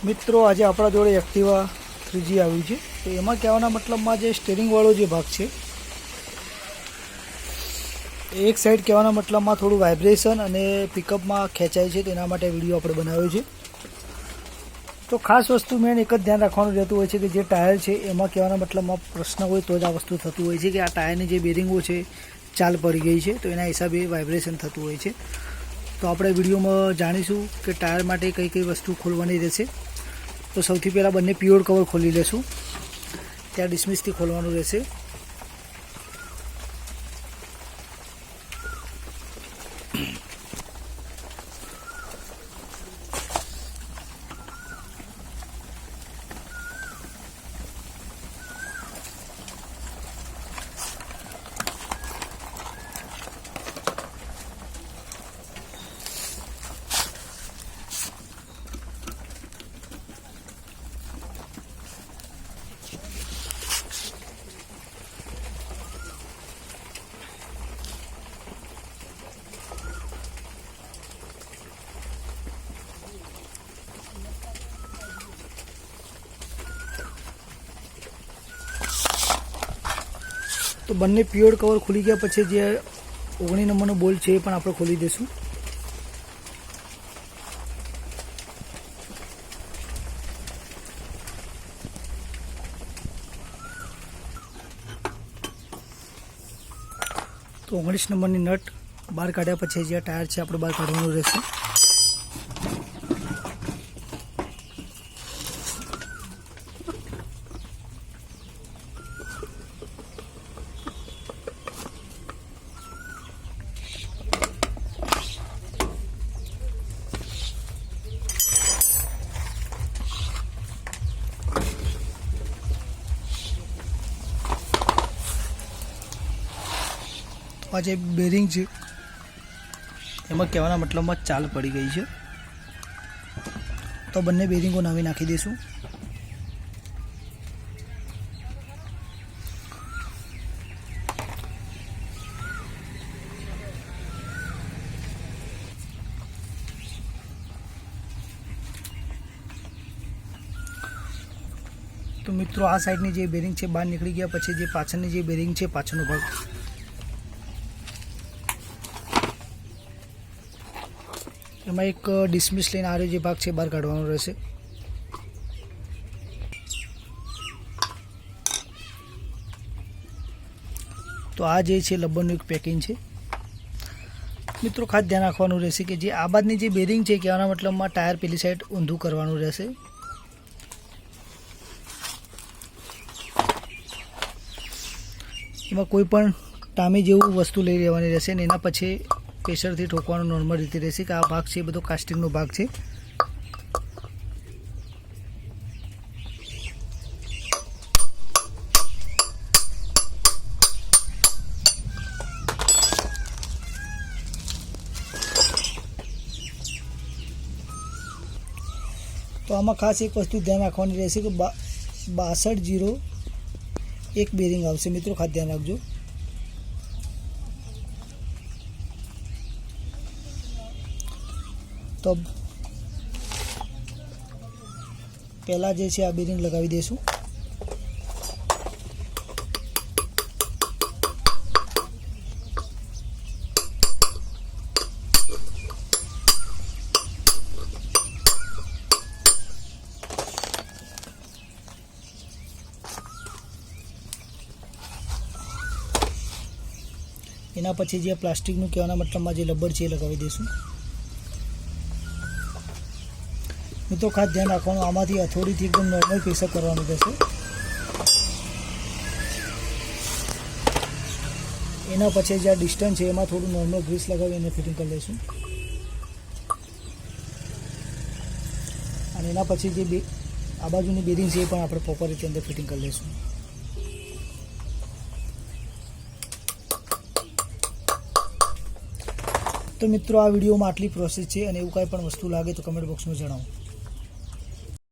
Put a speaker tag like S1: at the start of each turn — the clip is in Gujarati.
S1: મિત્રો આજે આપણા જોડે એક્ટિવા 3G આવ્યું છે। તો એમાં કહેવાના મતલબમાં જે સ્ટીરિંગ વાળો જે ભાગ છે એક સાઈડ કહેવાના મતલબમાં થોડું વાઇબ્રેશન અને પિકઅપમાં ખેંચાય છે, તેના માટે વિડીયો આપણે બનાવ્યો છે। તો ખાસ વસ્તુ મેન એક જ ધ્યાન રાખવાનું રહેતું હોય છે કે જે ટાયર છે એમાં કહેવાના મતલબમાં પ્રશ્ન હોય તો જ આ વસ્તુ થતું હોય છે કે આ ટાયરની જે બેરિંગો છે ચાલ પડી ગઈ છે, તો એના હિસાબે વાઇબ્રેશન થતું હોય છે। તો આપણે વિડીયોમાં જાણીશું કે ટાયર માટે કઈ કઈ વસ્તુ ખોલવાની રહેશે। તો સૌથી પહેલાં બંને પિયોર કવર ખોલી લેશું, ત્યાં ડિસમિસથી ખોલવાનું રહેશે। તો બંને પ્યોર કવર ખુલી ગયા પછી જે 19 નંબરનો બોલ્ટ છે એ પણ આપણે ખોલી દઈશું। તો 19 નંબરની નટ બહાર કાઢ્યા પછી જે ટાયર છે આપણે બહાર કાઢવાનું રહેશે। આ જે બેરિંગ છે એમાં કહેવાના મતલબમાં ચાલ પડી ગઈ છે, તો બંને બેરિંગો નવી નાખી દઈશું। તો મિત્રો આ સાઈડની જે બેરિંગ છે બહાર નીકળી ગયા પછી જે પાછળની જે બેરિંગ છે પાછળનો ભાગ એમાં એક ડિસમિસ લઈને આ જે ભાગ છે બહાર કાઢવાનો રહેશે। તો આ જે છે લબ્બરનું એક પેકિંગ છે। મિત્રો ખાસ ધ્યાન રાખવાનું રહેશે કે જે આ બાજની જે બેરિંગ છે કહેવાના મતલબમાં ટાયર પેલી સાઈડ ઊંધું કરવાનું રહેશે। એમાં કોઈ પણ ટામી જેવું વસ્તુ લઈ લેવાની રહેશે ને એના પછી પ્રેશરથી ઠોકવાનું નોર્મલ રીતે રહેશે કે આ ભાગ છે એ બધો કાસ્ટિંગનો ભાગ છે। તો આમાં ખાસ એક વસ્તુ ધ્યાન રાખવાની રહેશે કે 6201 બેરિંગ આવશે। મિત્રો ખાસ ધ્યાન રાખજો। તો પહેલાં જે છે આ બેરિંગ લગાવી દઈશું। એના પછી જે પ્લાસ્ટિકનું કહેવાના મતલબમાં જે રબર છે એ લગાવી દઈશું। મિત્રો ખાસ ધ્યાન રાખવાનું, આમાંથી હથોડીથી એકદમ નોર્મલ પ્રેશર કરવાનું રહેશે। એના પછી જે ડિસ્ટન્સ છે એમાં થોડું નોર્મલ ગ્રીસ લગાવી એને ફિટિંગ કરી લઈશું। અને એના પછી જે આ બાજુની બેરિંગ છે એ પણ આપણે પ્રોપર રીતે અંદર ફિટિંગ કરી લઈશું। તો મિત્રો આ વિડીયોમાં આટલી પ્રોસેસ છે, અને એવું કાંઈ પણ વસ્તુ લાગે તો કમેન્ટ બોક્સમાં જણાવો।